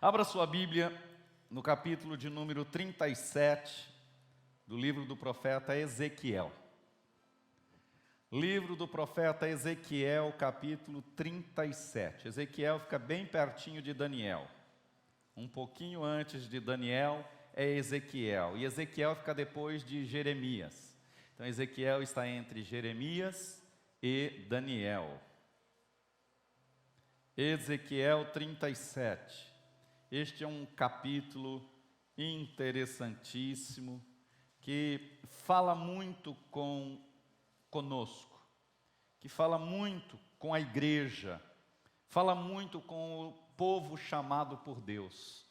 Abra sua Bíblia no capítulo de número 37 do livro do profeta Ezequiel. Livro do profeta Ezequiel, capítulo 37. Ezequiel fica bem pertinho de Daniel. Um pouquinho antes de Daniel é Ezequiel. E Ezequiel fica depois de Jeremias. Então Ezequiel está entre Jeremias e Daniel. Ezequiel 37. Este é um capítulo interessantíssimo que fala muito conosco, que fala muito com a igreja, fala muito com o povo chamado por Deus.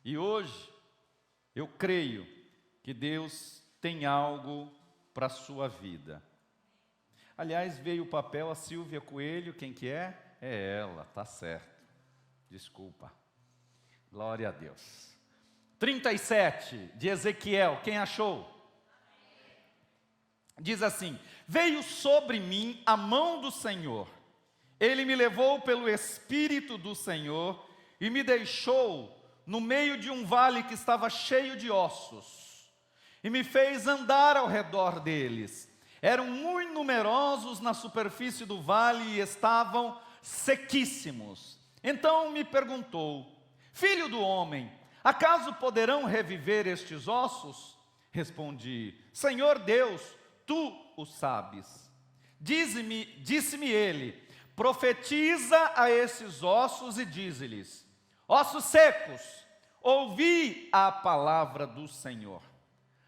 E hoje eu creio que Deus tem algo para a sua vida. Aliás, veio o papel, a Silvia Coelho, quem que é? É ela, tá certo. Desculpa. Glória a Deus. 37 de Ezequiel, quem achou? Diz assim: veio sobre mim a mão do Senhor, Ele me levou pelo Espírito do Senhor e me deixou no meio de um vale que estava cheio de ossos, e me fez andar ao redor deles. Eram muito numerosos na superfície do vale e estavam sequíssimos. Então me perguntou: filho do homem, acaso poderão reviver estes ossos? Respondi: Senhor Deus, tu o sabes. Disse-me ele: profetiza a esses ossos e dize-lhes: ossos secos, ouvi a palavra do Senhor.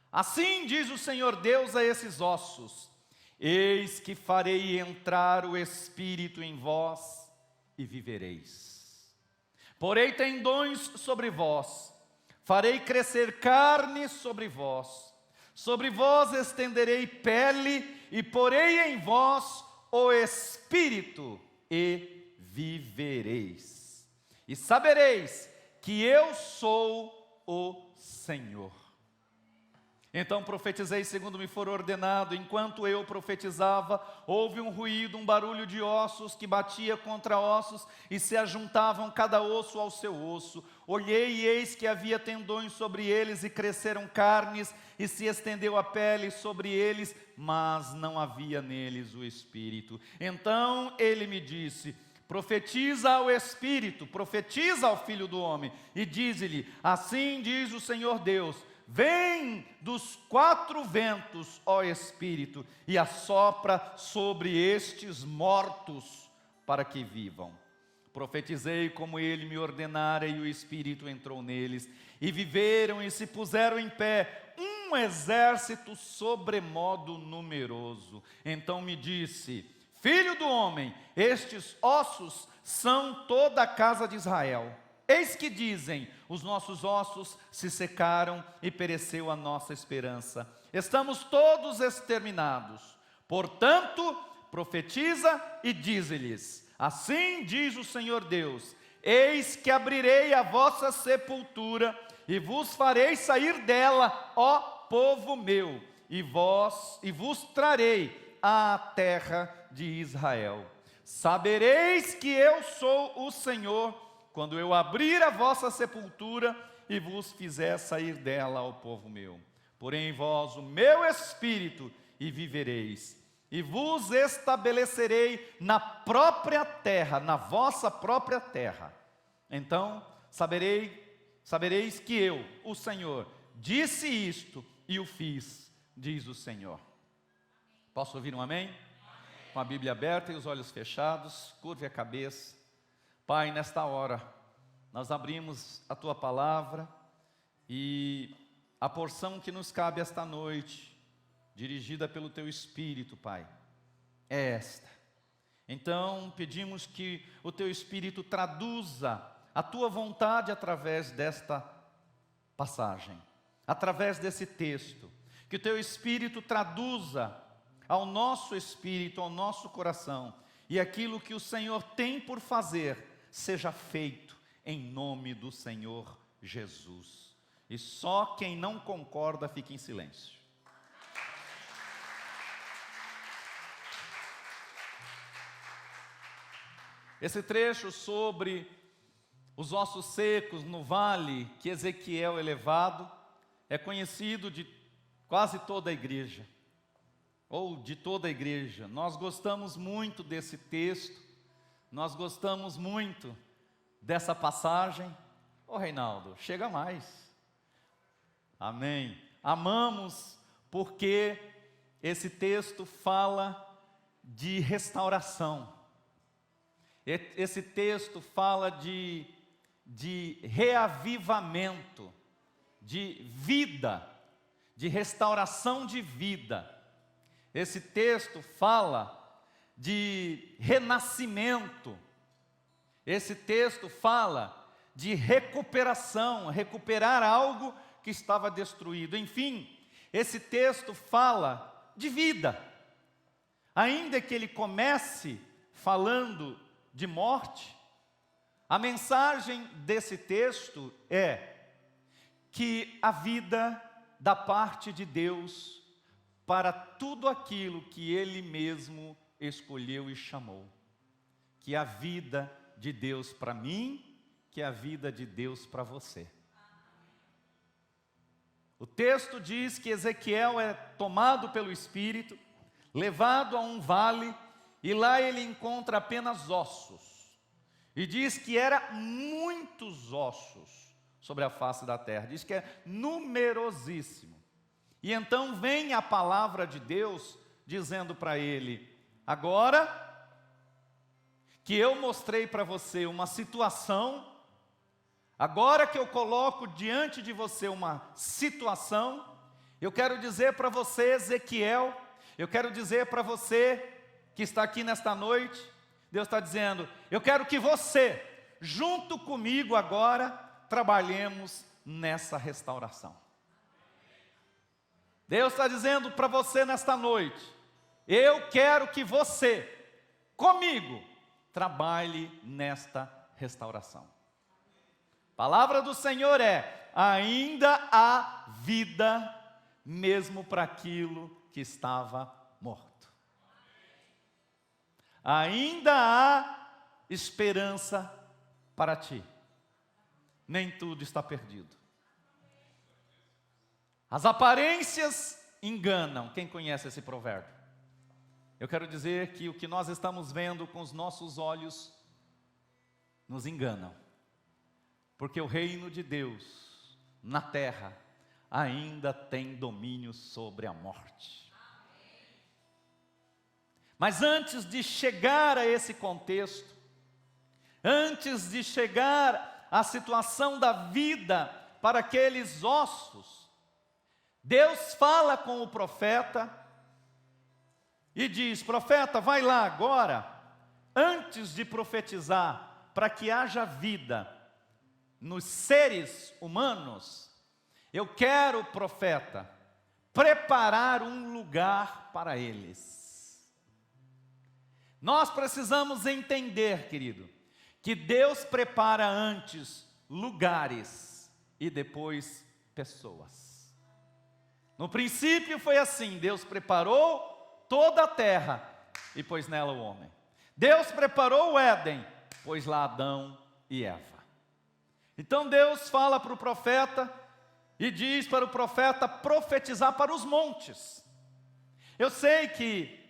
Assim diz o Senhor Deus a esses ossos: eis que farei entrar o Espírito em vós e vivereis. Porei tendões sobre vós, farei crescer carne sobre vós estenderei pele e porei em vós o Espírito e vivereis. E sabereis que eu sou o Senhor. Então profetizei segundo me for ordenado. Enquanto eu profetizava, houve um ruído, um barulho de ossos que batia contra ossos e se ajuntavam cada osso ao seu osso. Olhei e eis que havia tendões sobre eles e cresceram carnes e se estendeu a pele sobre eles, mas não havia neles o Espírito. Então ele me disse: profetiza ao Espírito, profetiza ao Filho do Homem e dize-lhe: assim diz o Senhor Deus: vem dos quatro ventos, ó Espírito, e assopra sobre estes mortos, para que vivam. Profetizei como ele me ordenara, e o Espírito entrou neles, e viveram e se puseram em pé, um exército sobremodo numeroso. Então me disse: filho do homem, estes ossos são toda a casa de Israel. Eis que dizem: os nossos ossos se secaram e pereceu a nossa esperança. Estamos todos exterminados. Portanto, profetiza e dize-lhes: assim diz o Senhor Deus: eis que abrirei a vossa sepultura e vos farei sair dela, ó povo meu, e vos trarei à terra de Israel. Sabereis que eu sou o Senhor, quando eu abrir a vossa sepultura e vos fizer sair dela, ó povo meu. Porém em vós o meu Espírito, e vivereis, e vos estabelecerei na própria terra, na vossa própria terra. Então sabereis que eu, o Senhor, disse isto e o fiz, diz o Senhor. Posso ouvir um amém? Amém. Com a Bíblia aberta e os olhos fechados, curve a cabeça. Pai, nesta hora, nós abrimos a Tua Palavra e a porção que nos cabe esta noite, dirigida pelo Teu Espírito, Pai, é esta. Então, pedimos que o Teu Espírito traduza a Tua vontade através desta passagem, através desse texto. Que o Teu Espírito traduza ao nosso espírito, ao nosso coração, e aquilo que o Senhor tem por fazer seja feito em nome do Senhor Jesus. E só quem não concorda fica em silêncio. Esse trecho sobre os ossos secos no vale que Ezequiel é levado, é conhecido de quase toda a igreja, ou de toda a igreja. Nós gostamos muito desse texto, nós gostamos muito dessa passagem. Ô Reinaldo, chega mais. Amém. Amamos porque esse texto fala de restauração. Esse texto fala de reavivamento, de vida, de restauração de vida. Esse texto fala de renascimento. Esse texto fala de recuperação, recuperar algo que estava destruído. Enfim, esse texto fala de vida. Ainda que ele comece falando de morte, a mensagem desse texto é que a vida da parte de Deus para tudo aquilo que Ele mesmo escolheu e chamou. Que a vida de Deus para mim, que a vida de Deus para você. O texto diz que Ezequiel é tomado pelo Espírito, levado a um vale, e lá ele encontra apenas ossos. E diz que era muitos ossos sobre a face da terra. Diz que é numerosíssimo. E então vem a palavra de Deus dizendo para ele: agora que eu mostrei para você uma situação, agora que eu coloco diante de você uma situação, eu quero dizer para você, Ezequiel, eu quero dizer para você que está aqui nesta noite, Deus está dizendo: eu quero que você, junto comigo agora, trabalhemos nessa restauração. Deus está dizendo para você nesta noite: eu quero que você, comigo, trabalhe nesta restauração. A palavra do Senhor é: ainda há vida, mesmo para aquilo que estava morto. Ainda há esperança para ti. Nem tudo está perdido. As aparências enganam. Quem conhece esse provérbio? Eu quero dizer que o que nós estamos vendo com os nossos olhos nos enganam. Porque o reino de Deus na terra ainda tem domínio sobre a morte. Mas antes de chegar a esse contexto, antes de chegar à situação da vida para aqueles ossos, Deus fala com o profeta e diz: profeta, vai lá agora, antes de profetizar, para que haja vida nos seres humanos, eu quero, profeta, preparar um lugar para eles. Nós precisamos entender, querido, que Deus prepara antes lugares e depois pessoas. No princípio foi assim: Deus preparou toda a terra e pôs nela o homem. Deus preparou o Éden, pôs lá Adão e Eva. Então Deus fala para o profeta e diz para o profeta profetizar para os montes. Eu sei que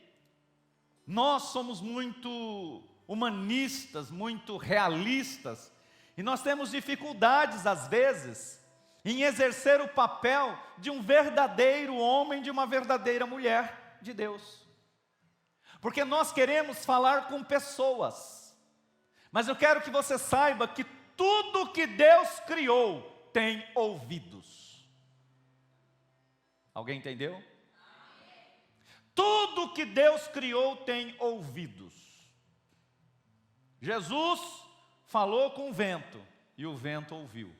nós somos muito humanistas, muito realistas, e nós temos dificuldades às vezes em exercer o papel de um verdadeiro homem, de uma verdadeira mulher de Deus. Porque nós queremos falar com pessoas. Mas eu quero que você saiba que tudo que Deus criou tem ouvidos. Alguém entendeu? Tudo que Deus criou tem ouvidos. Jesus falou com o vento e o vento ouviu.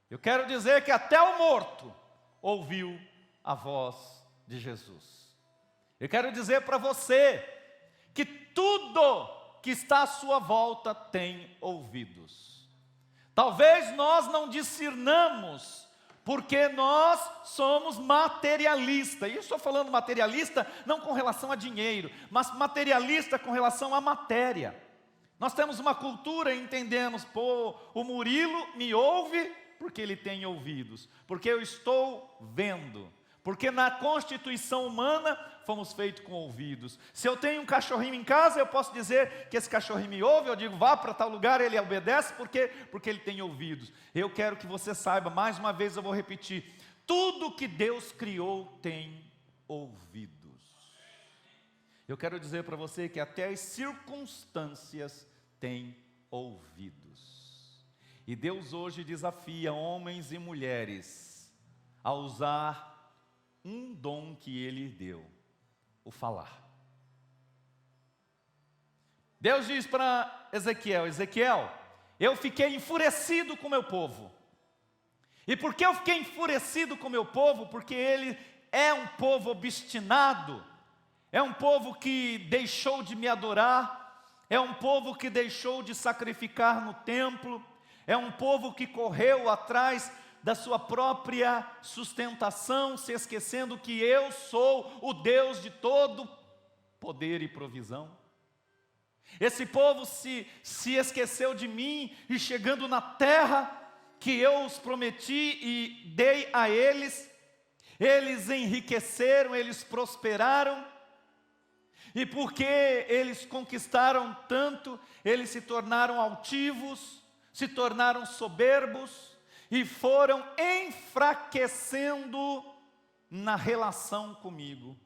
Eu quero dizer que até o morto ouviu a voz de Jesus. Eu quero dizer para você que tudo que está à sua volta tem ouvidos. Talvez nós não discernamos, porque nós somos materialistas. E eu estou falando materialista não com relação a dinheiro, mas materialista com relação à matéria. Nós temos uma cultura e entendemos, pô, o Murilo me ouve porque ele tem ouvidos, porque eu estou vendo, porque na constituição humana fomos feitos com ouvidos. Se eu tenho um cachorrinho em casa, eu posso dizer que esse cachorrinho me ouve, eu digo vá para tal lugar, ele obedece, porque ele tem ouvidos. Eu quero que você saiba, mais uma vez eu vou repetir, tudo que Deus criou tem ouvidos. Eu quero dizer para você que até as circunstâncias têm ouvidos. E Deus hoje desafia homens e mulheres a usar um dom que Ele deu, o falar. Deus diz para Ezequiel, Ezequiel, eu fiquei enfurecido com o meu povo. E por que eu fiquei enfurecido com o meu povo? Porque ele é um povo obstinado, é um povo que deixou de me adorar, é um povo que deixou de sacrificar no templo, é um povo que correu atrás da sua própria sustentação, se esquecendo que eu sou o Deus de todo poder e provisão. Esse povo se esqueceu de mim, e chegando na terra que eu os prometi e dei a eles, eles enriqueceram, eles prosperaram, e porque eles conquistaram tanto, eles se tornaram altivos, se tornaram soberbos, e foram enfraquecendo na relação comigo.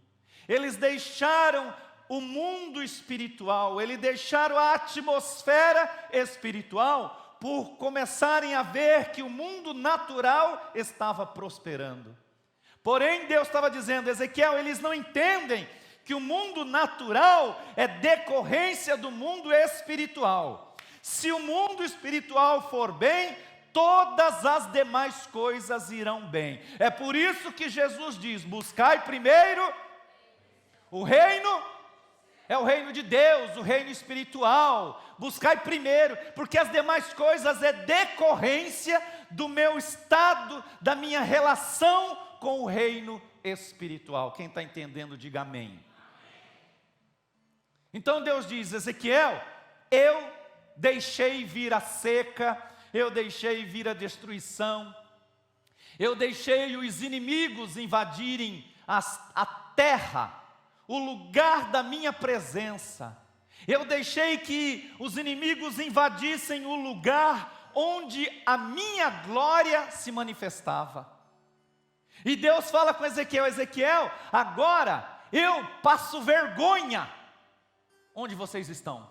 Eles deixaram o mundo espiritual, eles deixaram a atmosfera espiritual, por começarem a ver que o mundo natural estava prosperando. Porém, Deus estava dizendo, Ezequiel, eles não entendem que o mundo natural é decorrência do mundo espiritual. Se o mundo espiritual for bem, todas as demais coisas irão bem. É por isso que Jesus diz, buscai primeiro o reino, é o reino de Deus, o reino espiritual. Buscai primeiro, porque as demais coisas é decorrência do meu estado, da minha relação com o reino espiritual. Quem está entendendo, diga amém. Então Deus diz, Ezequiel, eu deixei vir a seca, eu deixei vir a destruição, eu deixei os inimigos invadirem a terra, o lugar da minha presença. Eu deixei que os inimigos invadissem o lugar onde a minha glória se manifestava. E Deus fala com Ezequiel, Ezequiel, agora eu passo vergonha onde vocês estão.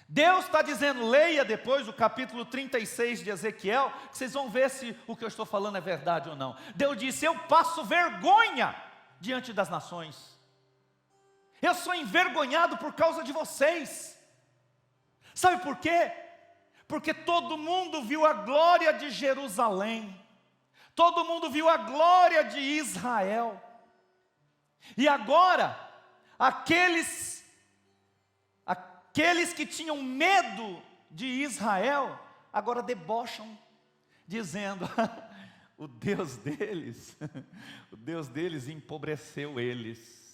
Deus está dizendo, leia depois o capítulo 36 de Ezequiel, que vocês vão ver se o que eu estou falando é verdade ou não. Deus disse, eu passo vergonha diante das nações. Eu sou envergonhado por causa de vocês. Sabe por quê? Porque todo mundo viu a glória de Jerusalém, todo mundo viu a glória de Israel, e agora, aqueles que tinham medo de Israel, agora debocham, dizendo, o Deus deles empobreceu eles.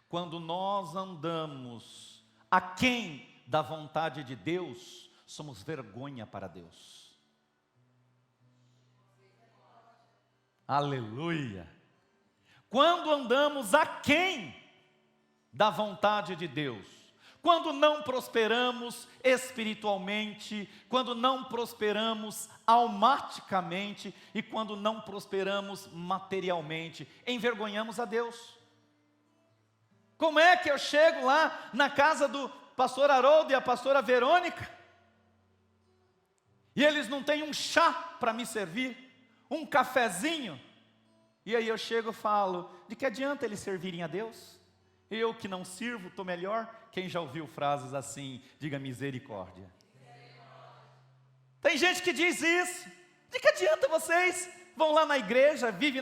Quando nós andamos aquém da vontade de Deus, somos vergonha para Deus. Aleluia! Quando andamos aquém da vontade de Deus, quando não prosperamos espiritualmente, quando não prosperamos almaticamente e quando não prosperamos materialmente, envergonhamos a Deus. Como é que eu chego lá na casa do pastor Haroldo e a pastora Verônica, e eles não têm um chá para me servir, um cafezinho, e aí eu chego e falo, de que adianta eles servirem a Deus? Eu que não sirvo, estou melhor? Quem já ouviu frases assim, diga misericórdia. Tem gente que diz isso, de que adianta vocês vão lá na igreja, vive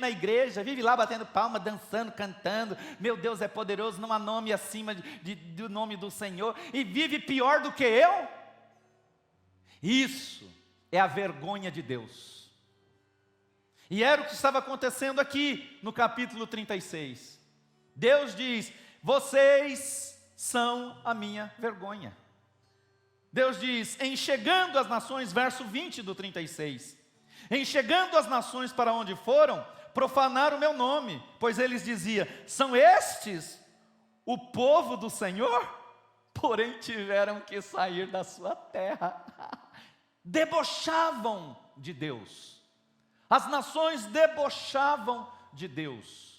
lá batendo palma, dançando, cantando, meu Deus é poderoso, não há nome acima do nome do Senhor, e vive pior do que eu? Isso é a vergonha de Deus. E era o que estava acontecendo aqui no capítulo 36. Deus diz, vocês são a minha vergonha. Deus diz, enxergando as nações, verso 20 do 36. Enxergando as nações para onde foram, profanaram o meu nome, pois eles diziam, são estes o povo do Senhor? Porém tiveram que sair da sua terra. Debochavam de Deus. As nações debochavam de Deus.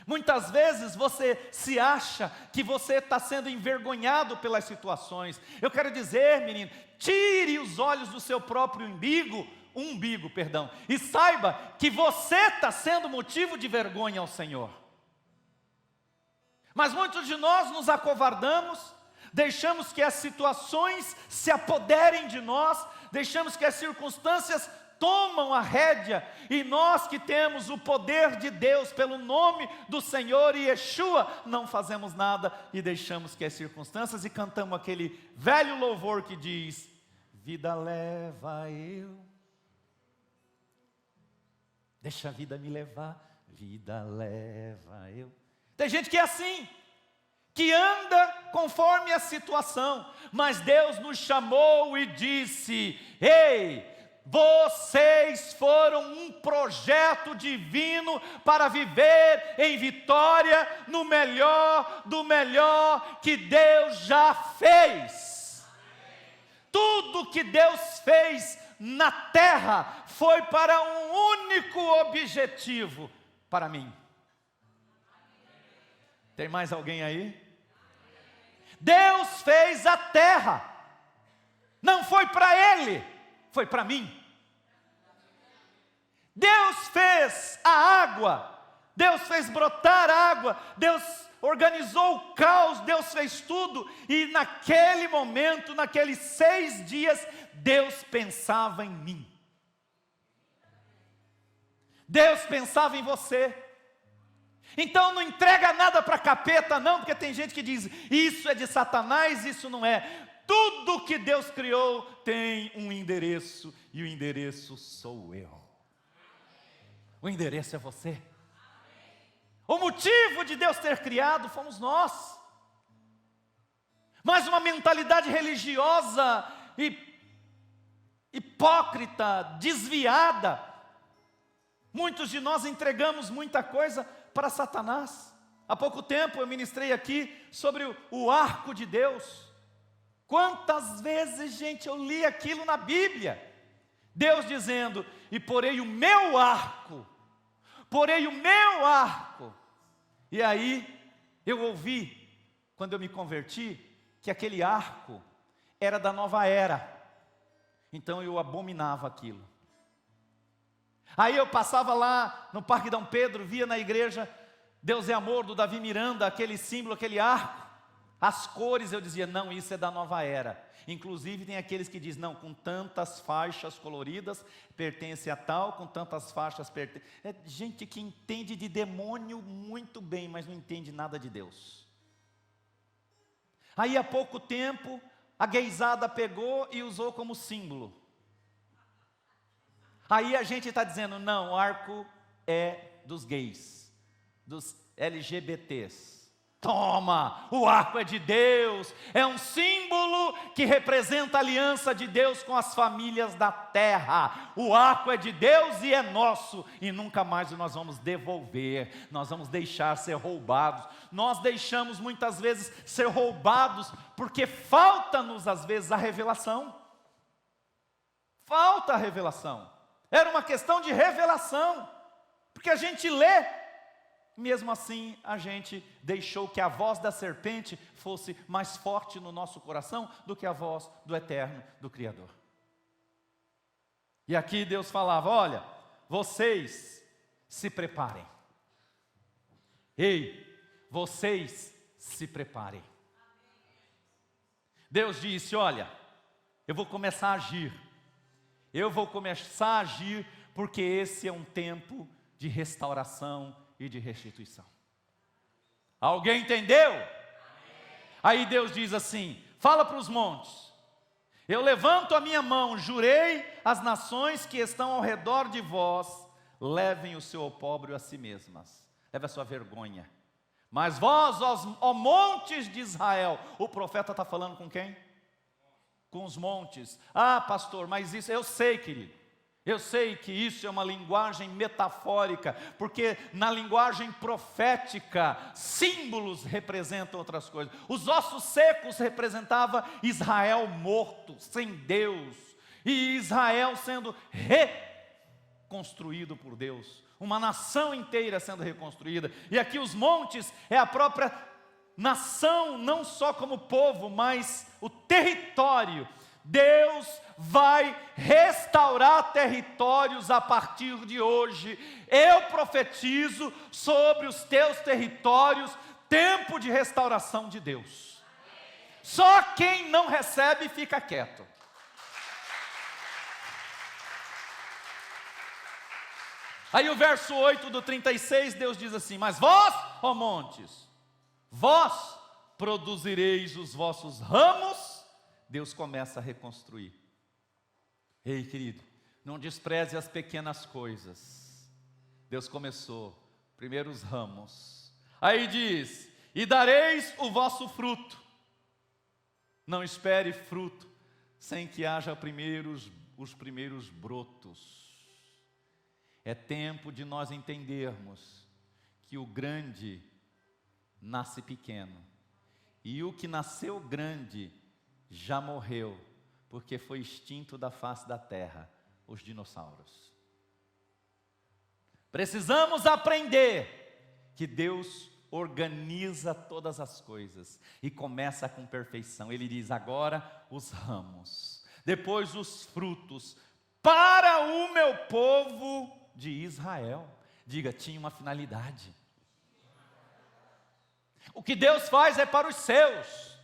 Muitas vezes você se acha que você está sendo envergonhado pelas situações. Eu quero dizer, menino, tire os olhos do seu próprio umbigo, e saiba que você está sendo motivo de vergonha ao Senhor. Mas muitos de nós nos acovardamos, deixamos que as situações se apoderem de nós, deixamos que as circunstâncias tomam a rédea, e nós que temos o poder de Deus pelo nome do Senhor e Yeshua, não fazemos nada e deixamos que as circunstâncias, e cantamos aquele velho louvor que diz, vida leva eu, deixa a vida me levar, vida leva eu. Tem gente que é assim, que anda conforme a situação, mas Deus nos chamou e disse, ei, vocês foram um projeto divino para viver em vitória no melhor do melhor que Deus já fez. Tudo que Deus fez na terra foi para um único objetivo, para mim. Tem mais alguém aí? Deus fez a terra, não foi para ele, foi para mim. Deus fez a água, Deus fez brotar água, Deus organizou o caos, Deus fez tudo, e naquele momento, naqueles 6 dias, Deus pensava em mim. Deus pensava em você. Então não entrega nada para capeta não, porque tem gente que diz, isso é de Satanás, isso não é. Tudo que Deus criou tem um endereço, e o endereço sou eu. O endereço é você. O motivo de Deus ter criado fomos nós. Mas uma mentalidade religiosa e hipócrita, desviada. Muitos de nós entregamos muita coisa para Satanás. Há pouco tempo eu ministrei aqui sobre o arco de Deus. Quantas vezes, gente, eu li aquilo na Bíblia. Deus dizendo, e porei o meu arco. E aí, eu ouvi, quando eu me converti, que aquele arco era da nova era. Então eu abominava aquilo. Aí eu passava lá no Parque Dom Pedro, via na igreja Deus é Amor, do Davi Miranda, aquele símbolo, aquele arco, as cores, eu dizia, não, isso é da nova era. Inclusive tem aqueles que dizem, não, com tantas faixas coloridas, pertence a tal, com tantas faixas pertence... É gente que entende de demônio muito bem, mas não entende nada de Deus. Aí há pouco tempo, a gaysada pegou e usou como símbolo. Aí a gente está dizendo, não, o arco é dos gays, dos LGBTs. Toma, o arco é de Deus, é um símbolo que representa a aliança de Deus com as famílias da terra. O arco é de Deus e é nosso, e nunca mais nós vamos devolver, nós vamos deixar ser roubados. Nós deixamos muitas vezes ser roubados, porque falta-nos às vezes a revelação. Falta a revelação. Era uma questão de revelação, porque a gente lê, mesmo assim a gente deixou que a voz da serpente fosse mais forte no nosso coração do que a voz do eterno, do Criador. E aqui Deus falava, olha, vocês se preparem. Ei, vocês se preparem. Deus disse, olha, eu vou começar a agir. Eu vou começar a agir porque esse é um tempo de restauração e de restituição. Alguém entendeu? Aí Deus diz assim, fala para os montes, eu levanto a minha mão, jurei às nações que estão ao redor de vós, levem o seu opróbrio a si mesmas, leve a sua vergonha. Mas vós, ó montes de Israel, o profeta está falando com quem? com os montes. Ah, pastor, mas isso, eu sei, querido. Eu sei que isso é uma linguagem metafórica, porque na linguagem profética, símbolos representam outras coisas. Os ossos secos representavam Israel morto, sem Deus, e Israel sendo reconstruído por Deus, uma nação inteira sendo reconstruída. E aqui os montes é a própria nação, não só como povo, mas o território. Deus vai restaurar territórios a partir de hoje. Eu profetizo sobre os teus territórios tempo de restauração de Deus. Só quem não recebe fica quieto. Aí o verso 8 do 36, Deus diz assim: mas vós, ó montes, vós produzireis os vossos ramos. Deus começa a reconstruir. Ei, querido, não despreze as pequenas coisas. Deus começou, primeiro os ramos. Aí diz: e dareis o vosso fruto. Não espere fruto sem que haja os primeiros brotos. É tempo de nós entendermos que o grande nasce pequeno. E o que nasceu grande já morreu, porque foi extinto da face da terra, os dinossauros. Precisamos aprender que Deus organiza todas as coisas e começa com perfeição. Ele diz: agora os ramos, depois os frutos, para o meu povo de Israel. Diga, tinha uma finalidade. O que Deus faz é para os seus,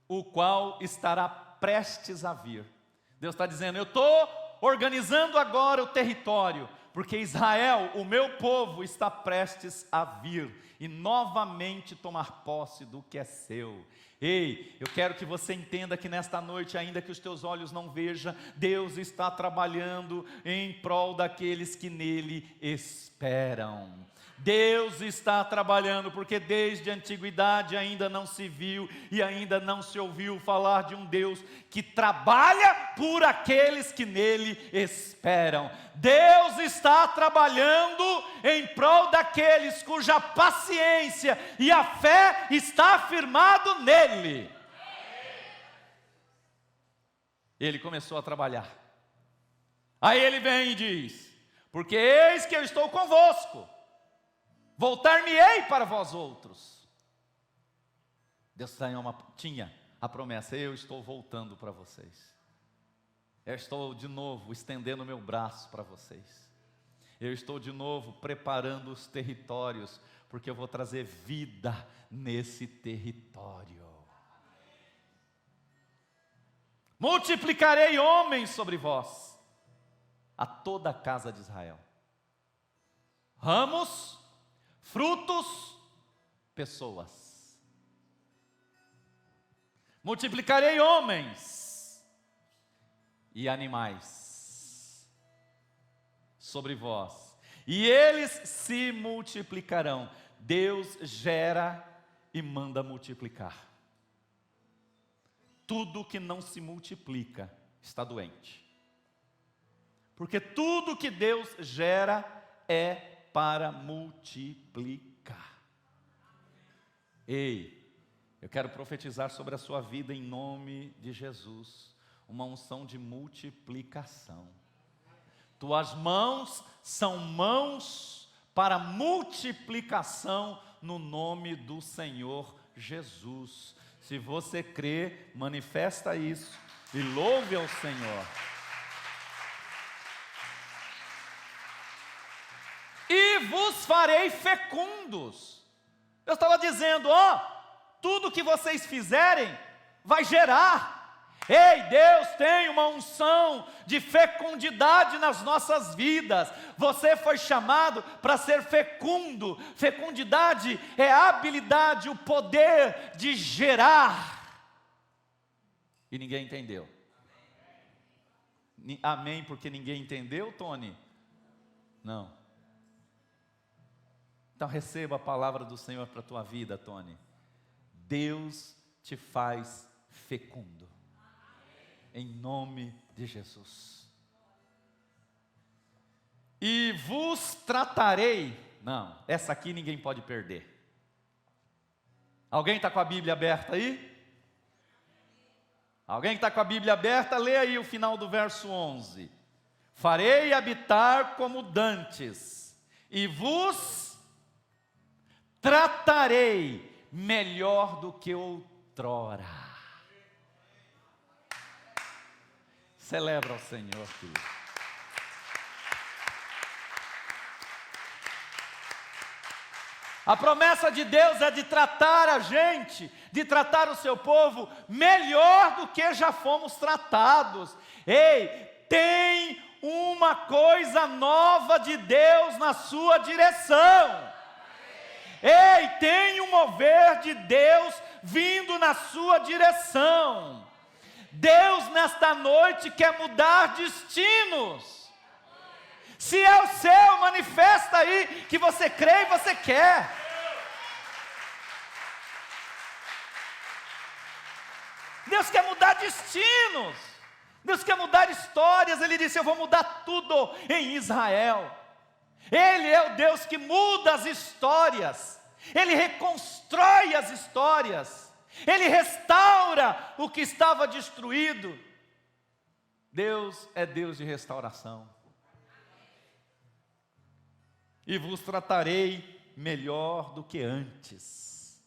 o qual estará prestes a vir. Deus está dizendo: eu estou organizando agora o território, porque Israel, o meu povo, está prestes a vir e novamente tomar posse do que é seu. Ei, eu quero que você entenda que nesta noite, ainda que os teus olhos não vejam, Deus está trabalhando em prol daqueles que nele esperam. Deus está trabalhando, porque desde a antiguidade ainda não se viu e ainda não se ouviu falar de um Deus que trabalha por aqueles que nele esperam. Deus está trabalhando em prol daqueles cuja paciência e a fé está firmado nele. Ele começou a trabalhar. Aí ele vem e diz: porque eis que eu estou convosco, voltar-me-ei para vós outros. Deus tinha a promessa: eu estou voltando para vocês. Eu estou de novo estendendo meu braço para vocês. Eu estou de novo preparando os territórios, porque eu vou trazer vida nesse território. Multiplicarei homens sobre vós, a toda a casa de Israel. Ramos, frutos, pessoas. Multiplicarei homens e animais sobre vós, e eles se multiplicarão. Deus gera e manda multiplicar. Tudo que não se multiplica está doente, porque tudo que Deus gera é para multiplicar. Ei, eu quero profetizar sobre a sua vida em nome de Jesus, uma unção de multiplicação. Tuas mãos são mãos para multiplicação no nome do Senhor Jesus. Se você crê, manifesta isso e louve ao Senhor. E vos farei fecundos. Eu estava dizendo, tudo que vocês fizerem vai gerar. Ei, Deus tem uma unção de fecundidade nas nossas vidas. Você foi chamado para ser fecundo. Fecundidade é a habilidade, o poder de gerar. E ninguém entendeu. Amém, porque ninguém entendeu, Tony? Não. Então receba a palavra do Senhor para a tua vida, Tony. Deus te faz fecundo. Em nome de Jesus. E vos tratarei. Não, essa aqui ninguém pode perder. Alguém está com a Bíblia aberta aí? Alguém que está com a Bíblia aberta, lê aí o final do verso 11. Farei habitar como dantes, e vos tratarei melhor do que outrora. Celebra ao Senhor, querido. A promessa de Deus é de tratar a gente, de tratar o seu povo melhor do que já fomos tratados. Ei, tem uma coisa nova de Deus na sua direção. Ei, tem um mover de Deus vindo na sua direção. Deus nesta noite quer mudar destinos. Se é o seu, manifesta aí que você crê e você quer. Deus quer mudar destinos. Deus quer mudar histórias. Ele disse: eu vou mudar tudo em Israel. Ele é o Deus que muda as histórias. Ele reconstrói as histórias. Ele restaura o que estava destruído. Deus é Deus de restauração. E vos tratarei melhor do que antes.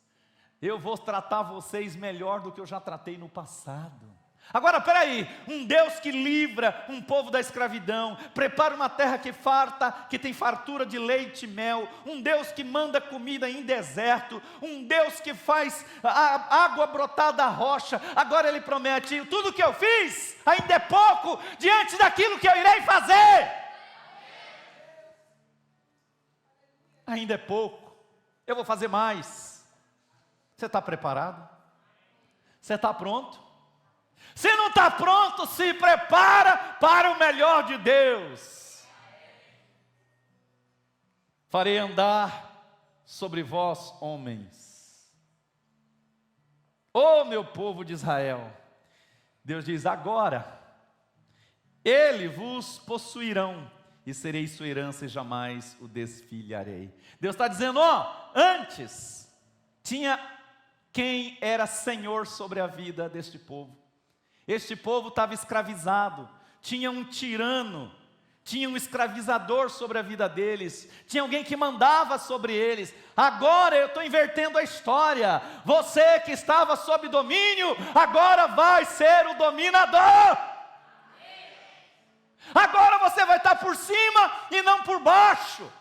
Eu vou tratar vocês melhor do que eu já tratei no passado. Agora, peraí, um Deus que livra um povo da escravidão, prepara uma terra que farta, que tem fartura de leite e mel, um Deus que manda comida em deserto, um Deus que faz a água brotar da rocha. Agora Ele promete: tudo que eu fiz ainda é pouco diante daquilo que eu irei fazer. Ainda é pouco, eu vou fazer mais. Você está preparado? Você está pronto? Se não está pronto, se prepara para o melhor de Deus. Farei andar sobre vós, homens. Ô meu povo de Israel, Deus diz: agora, ele vos possuirão, e sereis sua herança e jamais o desfilharei. Deus está dizendo: antes, tinha quem era senhor sobre a vida deste povo. Este povo estava escravizado, tinha um tirano, tinha um escravizador sobre a vida deles, tinha alguém que mandava sobre eles. Agora eu estou invertendo a história. Você que estava sob domínio, agora vai ser o dominador. Agora você vai estar por cima e não por baixo.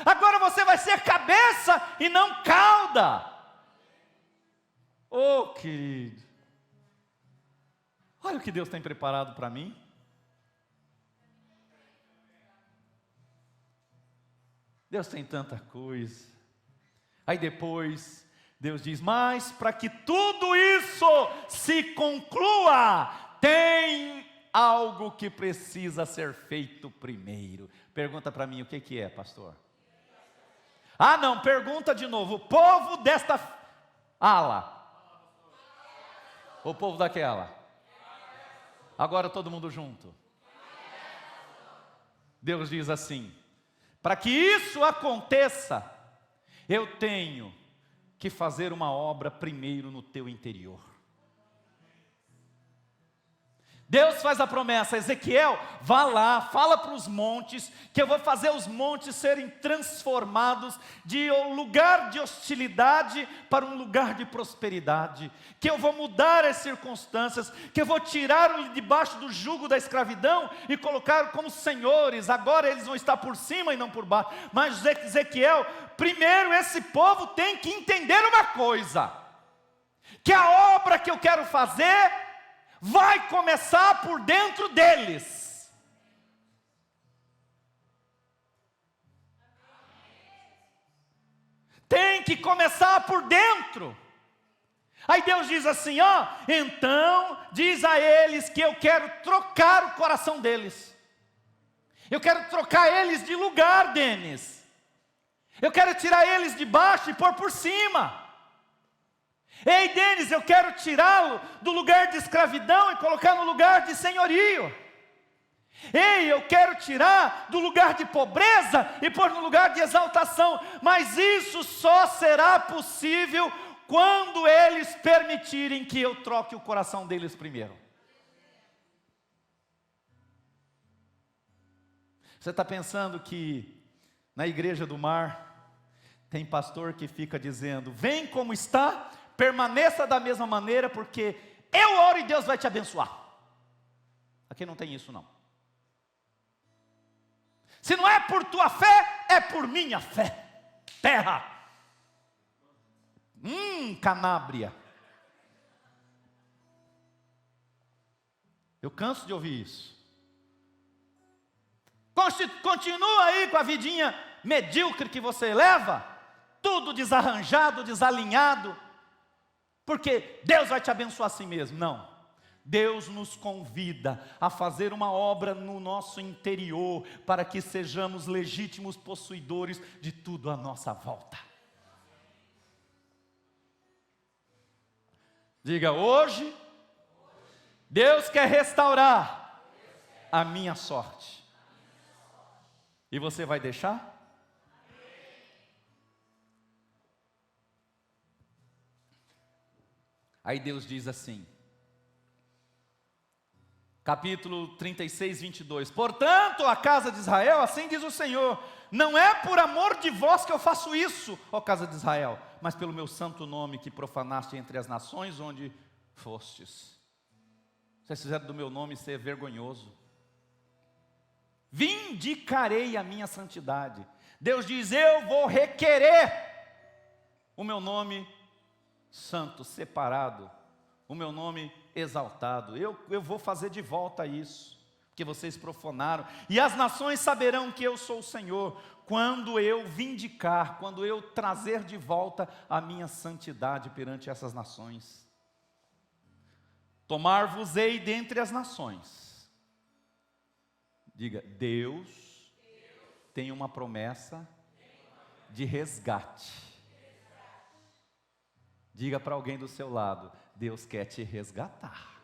Agora você vai ser cabeça e não cauda. Oh, querido, olha o que Deus tem preparado para mim. Deus tem tanta coisa. Aí depois Deus diz: mas para que tudo isso se conclua, tem algo que precisa ser feito primeiro. Pergunta para mim: o que é, pastor? Ah não, pergunta de novo. O povo desta ala, o povo daquela. Agora todo mundo junto. Deus diz assim: para que isso aconteça, eu tenho que fazer uma obra primeiro no teu interior. Deus faz a promessa: Ezequiel, vá lá, fala para os montes, que eu vou fazer os montes serem transformados de um lugar de hostilidade para um lugar de prosperidade, que eu vou mudar as circunstâncias, que eu vou tirá-los debaixo do jugo da escravidão e colocar como senhores. Agora eles vão estar por cima e não por baixo. Mas Ezequiel, primeiro esse povo tem que entender uma coisa: que a obra que eu quero fazer vai começar por dentro deles. Tem que começar por dentro. Aí Deus diz assim: então diz a eles que eu quero trocar o coração deles. Eu quero trocar eles de lugar, Denis. Eu quero tirar eles de baixo e pôr por cima. Ei, Denis, eu quero tirá-lo do lugar de escravidão e colocar no lugar de senhorio. Ei, eu quero tirar do lugar de pobreza e pôr no lugar de exaltação. Mas isso só será possível quando eles permitirem que eu troque o coração deles primeiro. Você está pensando que na igreja do mar tem pastor que fica dizendo: vem como está, permaneça da mesma maneira, porque eu oro e Deus vai te abençoar. Aqui não tem isso não. Se não é por tua fé, é por minha fé. Terra. Canábria. Eu canso de ouvir isso. Continua aí com a vidinha medíocre que você leva, tudo desarranjado, desalinhado, porque Deus vai te abençoar assim mesmo. Não. Deus nos convida a fazer uma obra no nosso interior, para que sejamos legítimos possuidores de tudo à nossa volta. Diga: hoje, Deus quer restaurar a minha sorte. E você vai deixar? Aí Deus diz assim, capítulo 36, 22. Portanto, a casa de Israel, assim diz o Senhor: não é por amor de vós que eu faço isso, ó casa de Israel, mas pelo meu santo nome que profanaste entre as nações onde fostes. Vocês fizeram do meu nome ser vergonhoso. Vindicarei a minha santidade. Deus diz: eu vou requerer o meu nome santo, separado, o meu nome exaltado. Eu vou fazer de volta isso, porque vocês profanaram. E as nações saberão que eu sou o Senhor, quando eu vindicar, quando eu trazer de volta a minha santidade perante essas nações. Tomar-vos-ei dentre as nações. Diga: Deus tem uma promessa de resgate. Diga para alguém do seu lado: Deus quer te resgatar.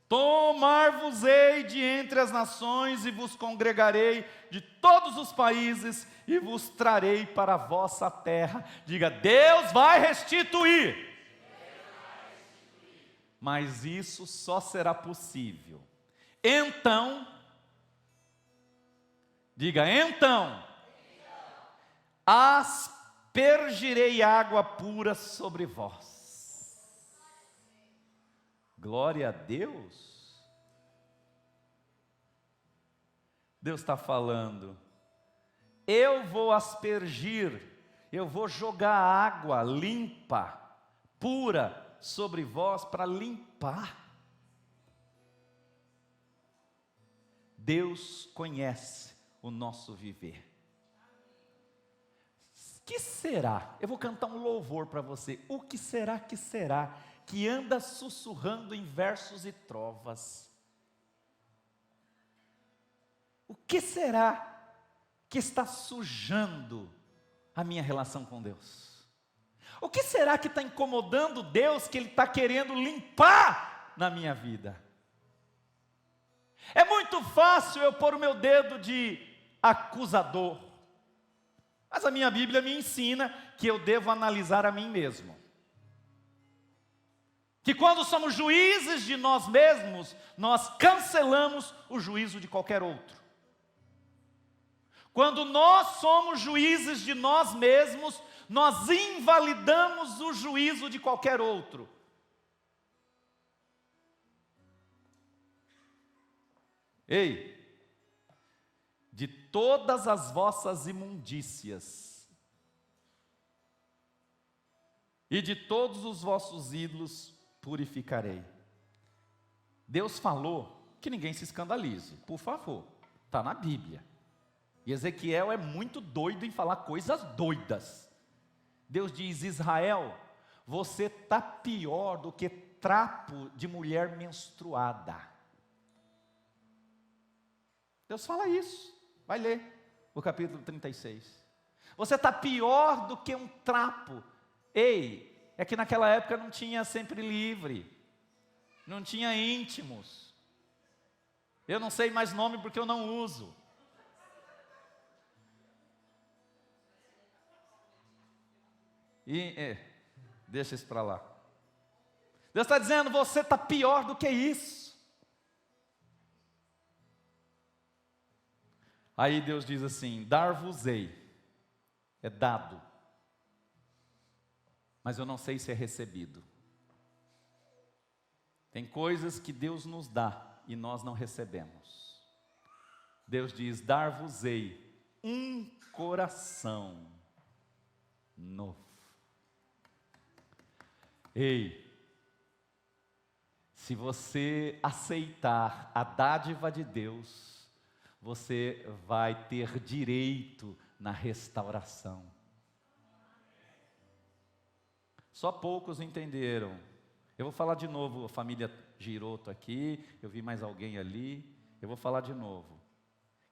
Tomar-vos-ei de entre as nações e vos congregarei de todos os países e vos trarei para a vossa terra. Diga: Deus vai restituir. Mas isso só será possível. Então, diga: então, aspergirei água pura sobre vós. Glória a Deus. Deus está falando: eu vou aspergir, eu vou jogar água limpa, pura, sobre vós, para limpar. Deus conhece o nosso viver. Que será? Eu vou cantar um louvor para você. O que será que anda sussurrando em versos e trovas? O que será que está sujando a minha relação com Deus? O que será que está incomodando Deus, que Ele está querendo limpar na minha vida? É muito fácil eu pôr o meu dedo de acusador, mas a minha Bíblia me ensina que eu devo analisar a mim mesmo. Que quando somos juízes de nós mesmos, nós cancelamos o juízo de qualquer outro. Quando nós somos juízes de nós mesmos, nós invalidamos o juízo de qualquer outro. Ei, de todas as vossas imundícias e de todos os vossos ídolos purificarei. Deus falou que ninguém se escandalize, por favor, está na Bíblia. E Ezequiel é muito doido em falar coisas doidas. Deus diz: Israel, você está pior do que trapo de mulher menstruada. Deus fala isso. Vai ler o capítulo 36. Você está pior do que um trapo. Ei, é que naquela época não tinha Sempre Livre, não tinha Íntimos. Eu não sei mais nome porque eu não uso. Deixa isso para lá. Deus está dizendo, você está pior do que isso. Aí Deus diz assim, dar-vos-ei, é dado, mas eu não sei se é recebido. Tem coisas que Deus nos dá e nós não recebemos. Deus diz, dar-vos-ei um coração novo. Ei, se você aceitar a dádiva de Deus, você vai ter direito na restauração. Só poucos entenderam. Eu vou falar de novo, a família Giroto aqui, eu vi mais alguém ali, eu vou falar de novo.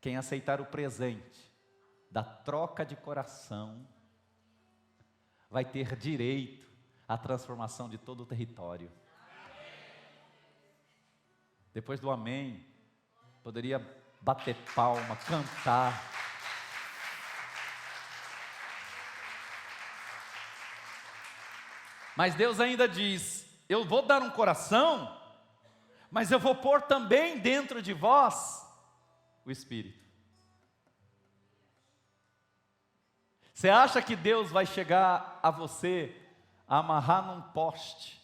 Quem aceitar o presente da troca de coração, vai ter direito à transformação de todo o território. Depois do amém, poderia bater palma, cantar. Mas Deus ainda diz, eu vou dar um coração, mas eu vou pôr também dentro de vós o Espírito. Você acha que Deus vai chegar a você, a amarrar num poste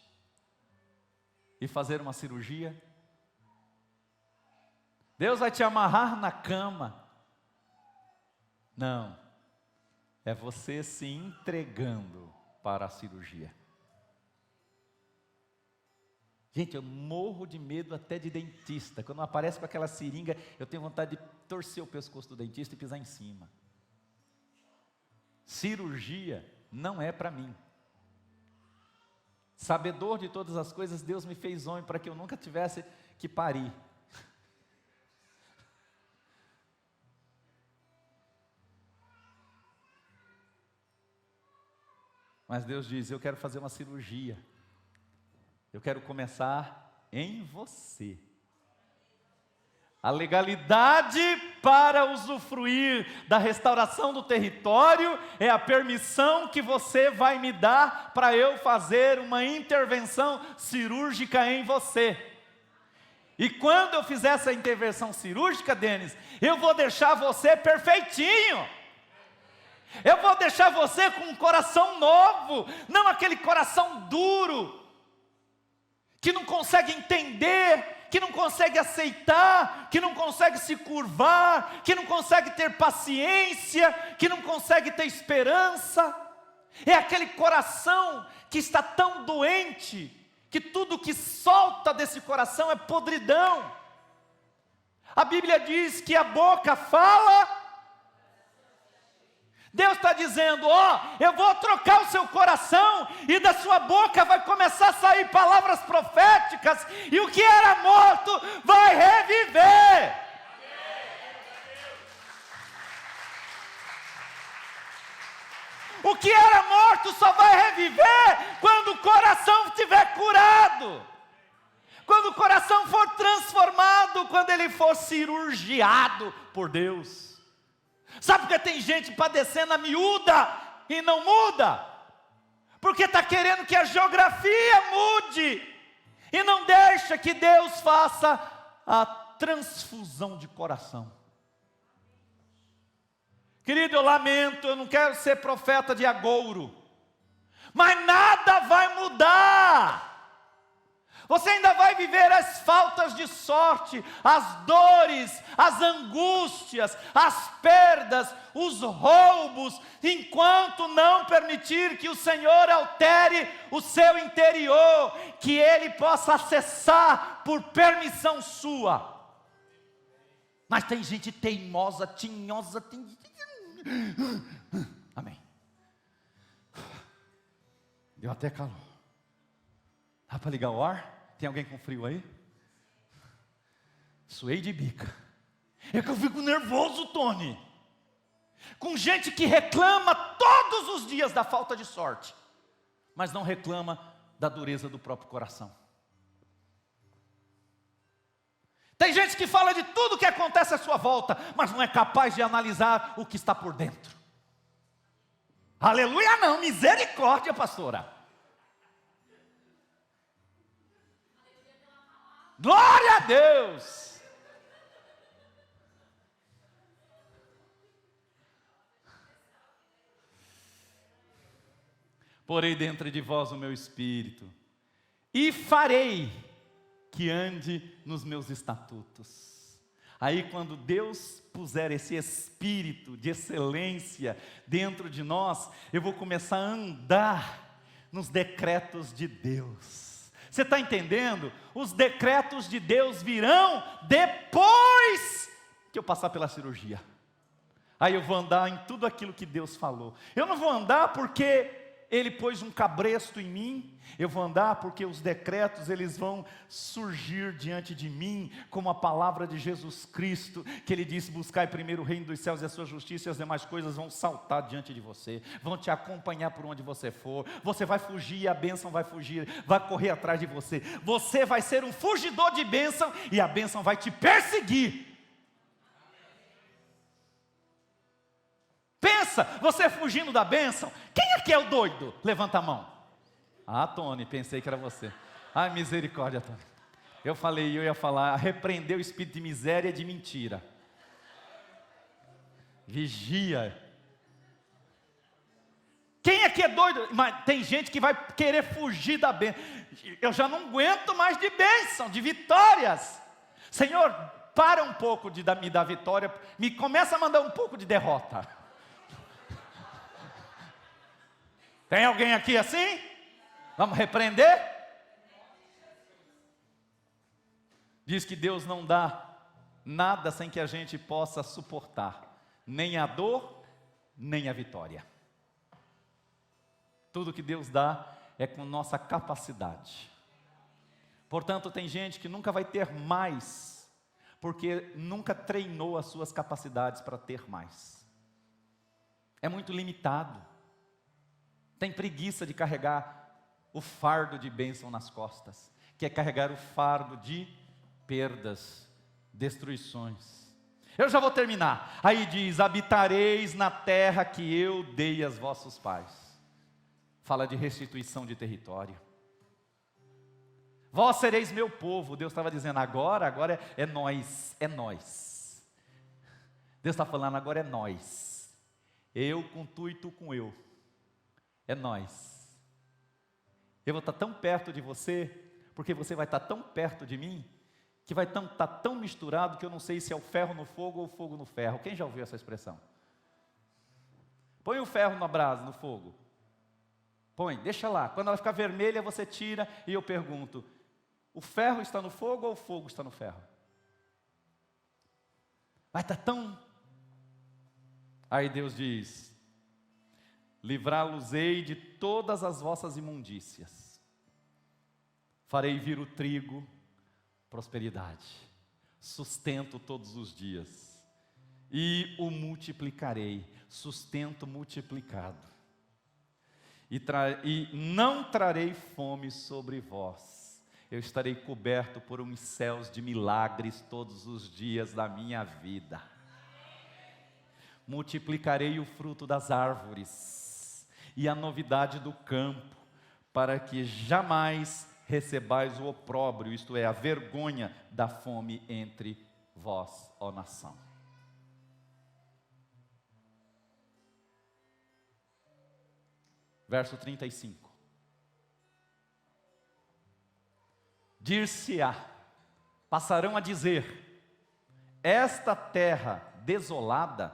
e fazer uma cirurgia? Deus vai te amarrar na cama? Não, é você se entregando para a cirurgia. Gente, eu morro de medo até de dentista. Quando aparece com aquela seringa, eu tenho vontade de torcer o pescoço do dentista e pisar em cima. Cirurgia não é para mim. Sabedor de todas as coisas, Deus me fez homem para que eu nunca tivesse que parir. Mas Deus diz, eu quero fazer uma cirurgia. Eu quero começar em você. A legalidade para usufruir da restauração do território é a permissão que você vai me dar para eu fazer uma intervenção cirúrgica em você. E quando eu fizer essa intervenção cirúrgica, Denis, eu vou deixar você perfeitinho. Eu vou deixar você com um coração novo, não aquele coração duro, que não consegue entender, que não consegue aceitar, que não consegue se curvar, que não consegue ter paciência, que não consegue ter esperança. É aquele coração que está tão doente, que tudo que solta desse coração é podridão. A Bíblia diz que a boca fala. Deus está dizendo, eu vou trocar o seu coração, e da sua boca vai começar a sair palavras proféticas, e o que era morto vai reviver. O que era morto só vai reviver quando o coração estiver curado, quando o coração for transformado, quando ele for cirurgiado por Deus. Sabe por que tem gente padecendo a miúda e não muda? Porque está querendo que a geografia mude e não deixa que Deus faça a transfusão de coração. Querido, eu lamento, eu não quero ser profeta de agouro, mas nada vai mudar. Você ainda vai viver as faltas de sorte, as dores, as angústias, as perdas, os roubos, enquanto não permitir que o Senhor altere o seu interior, que Ele possa acessar por permissão sua. Mas tem gente teimosa, tinhosa, amém. Deu até calor. Dá para ligar o ar? Tem alguém com frio aí? Suei de bica. É que eu fico nervoso, Tony. com gente que reclama todos os dias da falta de sorte, mas não reclama da dureza do próprio coração. Tem gente que fala de tudo que acontece à sua volta, mas não é capaz de analisar o que está por dentro. Aleluia não, misericórdia, pastora. Glória a Deus. Porei dentro de vós o meu espírito, e farei que ande nos meus estatutos. Aí quando Deus puser esse espírito de excelência dentro de nós, eu vou começar a andar nos decretos de Deus. Você está entendendo? Os decretos de Deus virão depois que eu passar pela cirurgia. Aí eu vou andar em tudo aquilo que Deus falou. Eu não vou andar porque Ele pôs um cabresto em mim. Eu vou andar porque os decretos, eles vão surgir diante de mim, como a palavra de Jesus Cristo, que Ele disse: buscai primeiro o reino dos céus e a sua justiça, e as demais coisas vão saltar diante de você, vão te acompanhar por onde você for. Você vai fugir e a bênção vai fugir, vai correr atrás de você. Você vai ser um fugidor de bênção e a bênção vai te perseguir. Pensa, você fugindo da bênção. Quem é que é o doido? Levanta a mão. Ah, Tony, pensei que era você. Ai, misericórdia, Tony. Eu ia falar, repreender o espírito de miséria e de mentira. Vigia. Quem é que é doido? Mas tem gente que vai querer fugir da bênção. Eu já não aguento mais de bênção, de vitórias. Senhor, para um pouco de me dar vitória, me começa a mandar um pouco de derrota. Tem alguém aqui assim? Vamos repreender? Diz que Deus não dá nada sem que a gente possa suportar, nem a dor, nem a vitória. Tudo que Deus dá é com nossa capacidade. Portanto, tem gente que nunca vai ter mais, porque nunca treinou as suas capacidades para ter mais. É muito limitado. Tem preguiça de carregar o fardo de bênção nas costas, que é carregar o fardo de perdas, destruições. Eu já vou terminar. Aí diz: habitareis na terra que eu dei aos vossos pais. Fala de restituição de território. Vós sereis meu povo. Deus estava dizendo, agora é nós, é nós. Deus está falando, agora é nós. Eu com tu e tu com eu. É nós. Eu vou estar tão perto de você, porque você vai estar tão perto de mim, que vai estar tão misturado que eu não sei se é o ferro no fogo ou o fogo no ferro. Quem já ouviu essa expressão? Põe o ferro na brasa, no fogo. Põe, deixa lá. Quando ela ficar vermelha, você tira e eu pergunto: o ferro está no fogo ou o fogo está no ferro? Vai estar tão... Aí Deus diz: livrá-los-ei de todas as vossas imundícias, farei vir o trigo, prosperidade, sustento todos os dias, e o multiplicarei, sustento multiplicado, e não trarei fome sobre vós, eu estarei coberto por uns céus de milagres todos os dias da minha vida. Multiplicarei o fruto das árvores e a novidade do campo, para que jamais recebais o opróbrio, isto é, a vergonha da fome entre vós, ó nação. Verso 35. Dir-se-á, passarão a dizer, esta terra desolada,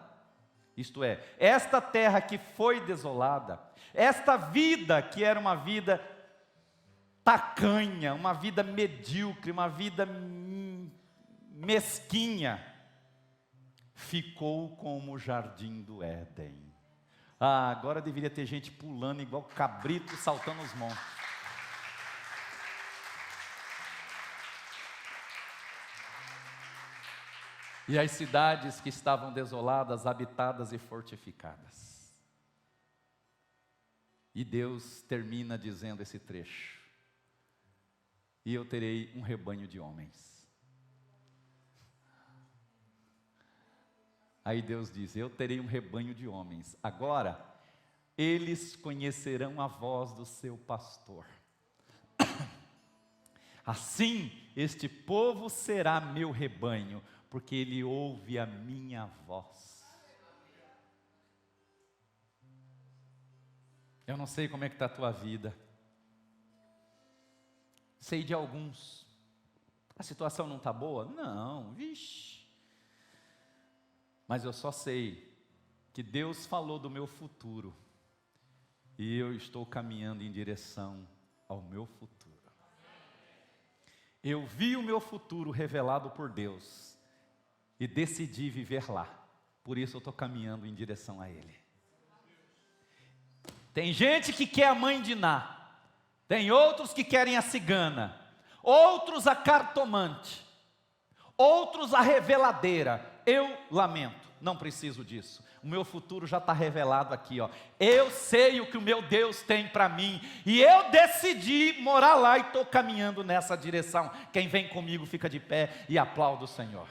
isto é, esta terra que foi desolada, esta vida que era uma vida tacanha, uma vida medíocre, uma vida mesquinha, ficou como o jardim do Éden. Ah, agora deveria ter gente pulando igual cabrito saltando os montes. e as cidades que estavam desoladas, habitadas e fortificadas. E Deus termina dizendo esse trecho: e eu terei um rebanho de homens. Aí Deus diz: eu terei um rebanho de homens. Agora, eles conhecerão a voz do seu pastor. Assim, este povo será meu rebanho, porque ele ouve a minha voz. Eu não sei como é que está a tua vida. Sei de alguns. A situação não está boa? Não, vixe. Mas eu só sei que Deus falou do meu futuro. E eu estou caminhando em direção ao meu futuro. Eu vi o meu futuro revelado por Deus. E decidi viver lá. Por isso eu estou caminhando em direção a Ele. Tem gente que quer a mãe de Ná. Tem outros que querem a cigana. Outros a cartomante. Outros a reveladeira. Eu lamento, não preciso disso. O meu futuro já está revelado aqui, ó. Eu sei o que o meu Deus tem para mim. E eu decidi morar lá e estou caminhando nessa direção. Quem vem comigo fica de pé e aplaude o Senhor.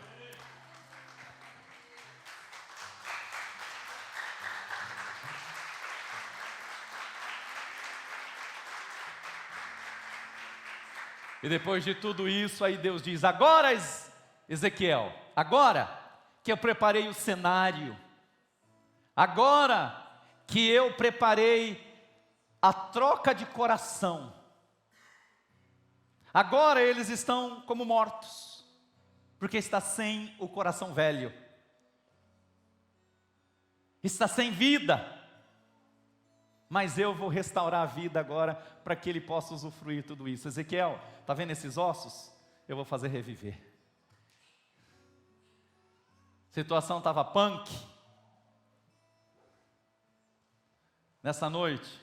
E depois de tudo isso, aí Deus diz: agora, Ezequiel, agora que eu preparei o cenário, agora que eu preparei a troca de coração, agora eles estão como mortos, porque está sem o coração velho, está sem vida, mas eu vou restaurar a vida agora, para que ele possa usufruir tudo isso. Ezequiel, está vendo esses ossos? Eu vou fazer reviver. A situação estava punk. Nessa noite,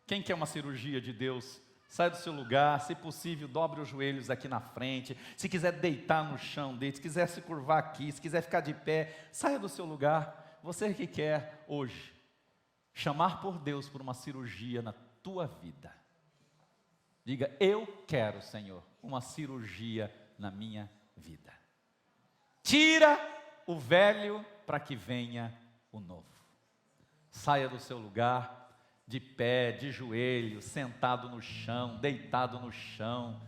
quem quer uma cirurgia de Deus, sai do seu lugar, se possível, dobre os joelhos aqui na frente. Se quiser deitar no chão, deite. Se quiser se curvar aqui, se quiser ficar de pé, saia do seu lugar. Você que quer hoje chamar por Deus por uma cirurgia na tua vida, diga: eu quero, Senhor, uma cirurgia na minha vida. Tira o velho para que venha o novo. Saia do seu lugar, de pé, de joelho, sentado no chão, deitado no chão,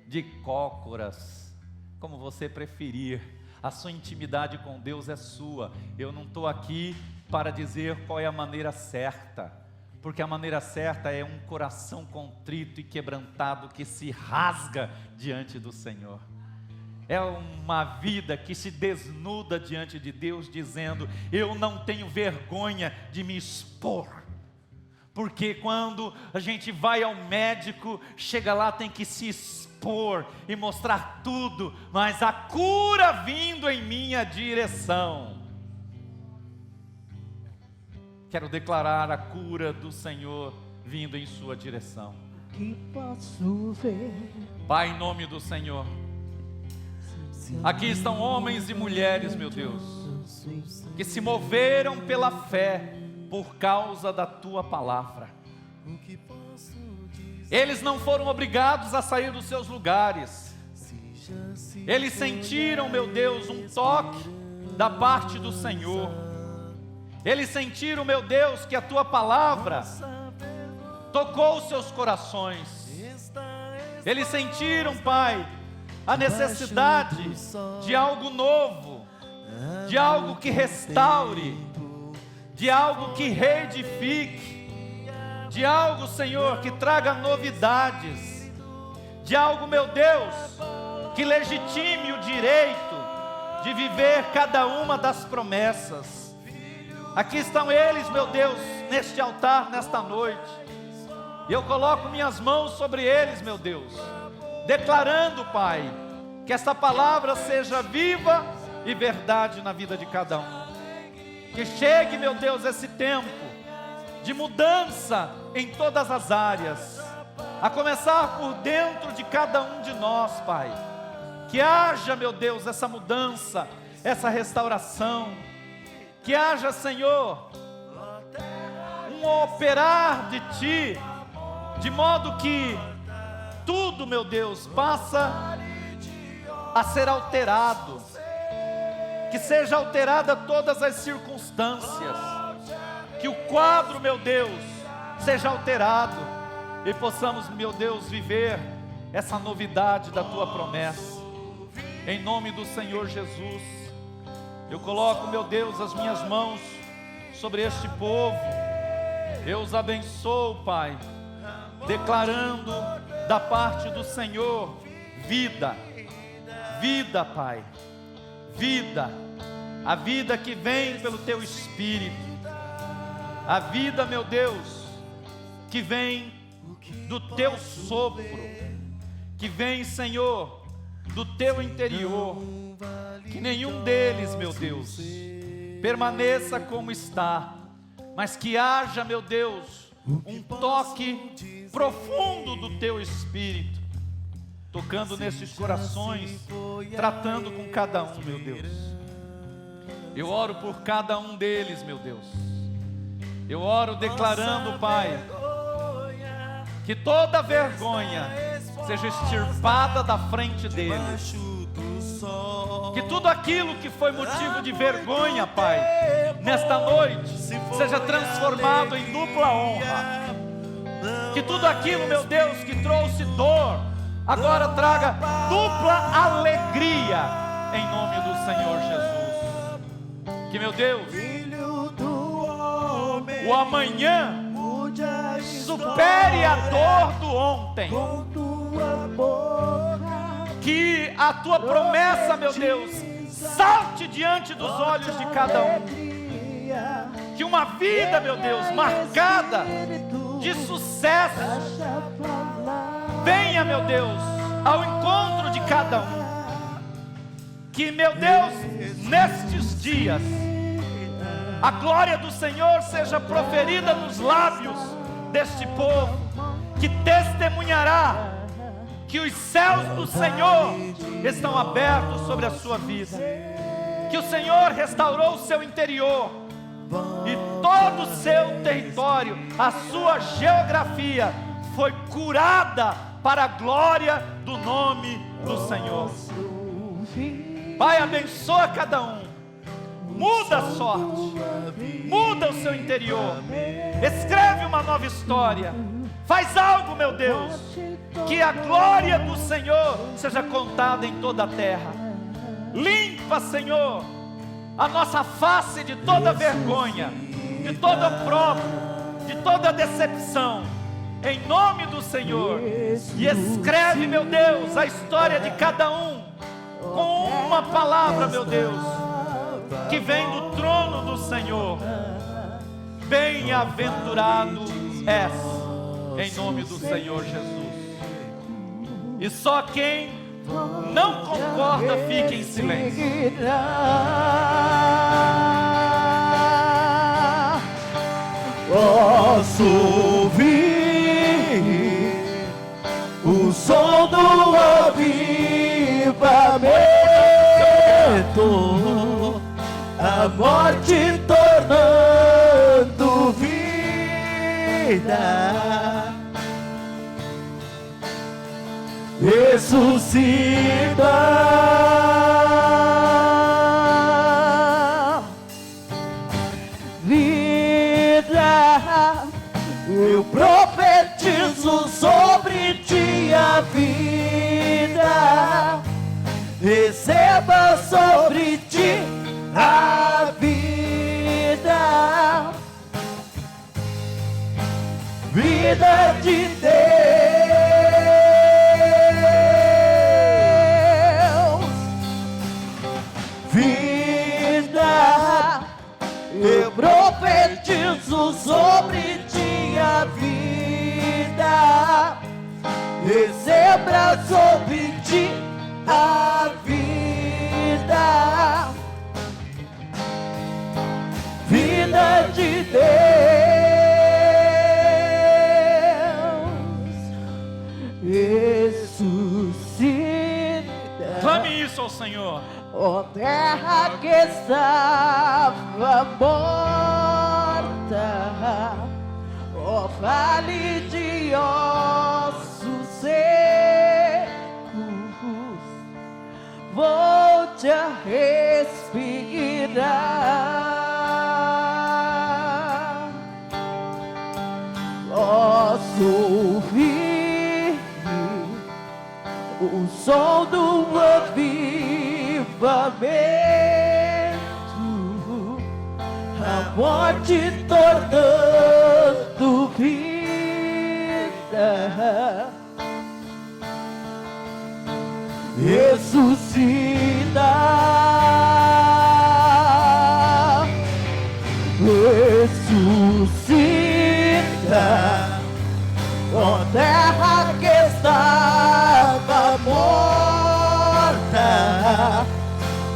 de cócoras, como você preferir. A sua intimidade com Deus é sua. Eu não estou aqui para dizer qual é a maneira certa, porque a maneira certa é um coração contrito e quebrantado que se rasga diante do Senhor. É uma vida que se desnuda diante de Deus, dizendo: eu não tenho vergonha de me expor. Porque quando a gente vai ao médico, chega lá, tem que se expor e mostrar tudo, mas a cura vindo em minha direção. Quero declarar a cura do Senhor vindo em sua direção. Que posso ver. Pai, em nome do Senhor, aqui estão homens e mulheres, meu Deus, que se moveram pela fé por causa da tua palavra. Eles não foram obrigados a sair dos seus lugares. Eles sentiram, meu Deus, um toque da parte do Senhor. Eles sentiram, meu Deus, que a tua palavra tocou os seus corações. Eles sentiram, Pai, a necessidade de algo novo, de algo que restaure, de algo que reedifique, de algo, Senhor, que traga novidades, de algo, meu Deus, que legitime o direito de viver cada uma das promessas. Aqui estão eles, meu Deus, neste altar, nesta noite, e eu coloco minhas mãos sobre eles, meu Deus, declarando, Pai, que essa palavra seja viva e verdade na vida de cada um. Que chegue, meu Deus, esse tempo de mudança em todas as áreas, a começar por dentro de cada um de nós, Pai. Que haja, meu Deus, essa mudança essa restauração. Que haja, Senhor, um operar de Ti, de modo que tudo, meu Deus, passa a ser alterado. Que seja alterada todas as circunstâncias. Que o quadro, meu Deus, seja alterado. E possamos, meu Deus, viver essa novidade da Tua promessa. Em nome do Senhor Jesus, eu coloco, meu Deus, as minhas mãos sobre este povo. Eu os abençoo, Pai, declarando da parte do Senhor vida. Vida, Pai. Vida. A vida que vem pelo Teu Espírito. A vida, meu Deus, que vem do Teu sopro. Que vem, Senhor, do Teu interior. Que nenhum deles, meu Deus, permaneça como está, mas que haja, meu Deus, um toque profundo do Teu Espírito, tocando nesses corações, tratando com cada um, meu Deus. Eu oro por cada um deles, meu Deus. Eu oro declarando, Pai, que toda vergonha seja extirpada da frente deles. Que tudo aquilo que foi motivo de vergonha, Pai, nesta noite, seja transformado em dupla honra. Que tudo aquilo, meu Deus, que trouxe dor, agora traga dupla alegria, em nome do Senhor Jesus. Que, meu Deus, o amanhã supere a dor do ontem. Que a Tua promessa, meu Deus, salte diante dos olhos de cada um. Que uma vida, meu Deus, marcada de sucesso venha, meu Deus, ao encontro de cada um. Que, meu Deus, nestes dias, a glória do Senhor seja proferida nos lábios deste povo, que testemunhará que os céus do Senhor estão abertos sobre a sua vida, que o Senhor restaurou o seu interior e todo o seu território, a sua geografia foi curada para a glória do nome do Senhor. Pai, abençoa cada um, muda a sorte, muda o seu interior, escreve uma nova história, faz algo, meu Deus, que a glória do Senhor seja contada em toda a terra. Limpa, Senhor, a nossa face de toda vergonha, de todo opróbrio, de toda decepção, em nome do Senhor. E escreve, meu Deus, a história de cada um com uma palavra, meu Deus, que vem do trono do Senhor. Bem-aventurado és, em nome do Senhor Jesus. E só quem não concorda fique em silêncio. Posso ouvir o som do avivamento, a morte tornando vida. Ressuscita vida, eu profetizo sobre ti a vida, receba sobre ti a vida, vida de Deus. Eu profetizo sobre ti a vida, receba sobre ti a vida, vida de Deus, ressuscita. Clame isso ao Senhor. ó terra que estava morta, ó vale de ossos secos, volte a respirar. Posso ouvir o som do avivamento, a morte tornando vida, ressuscita, ressuscita, ó terra que estava morta,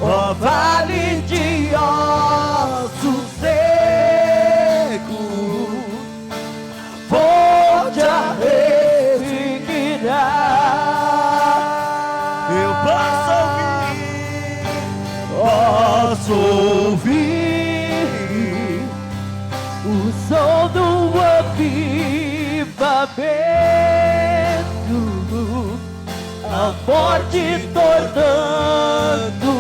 ó vale de ossos secos, volte a respirar. Eu Posso ouvir o som do avivamento, a morte tornando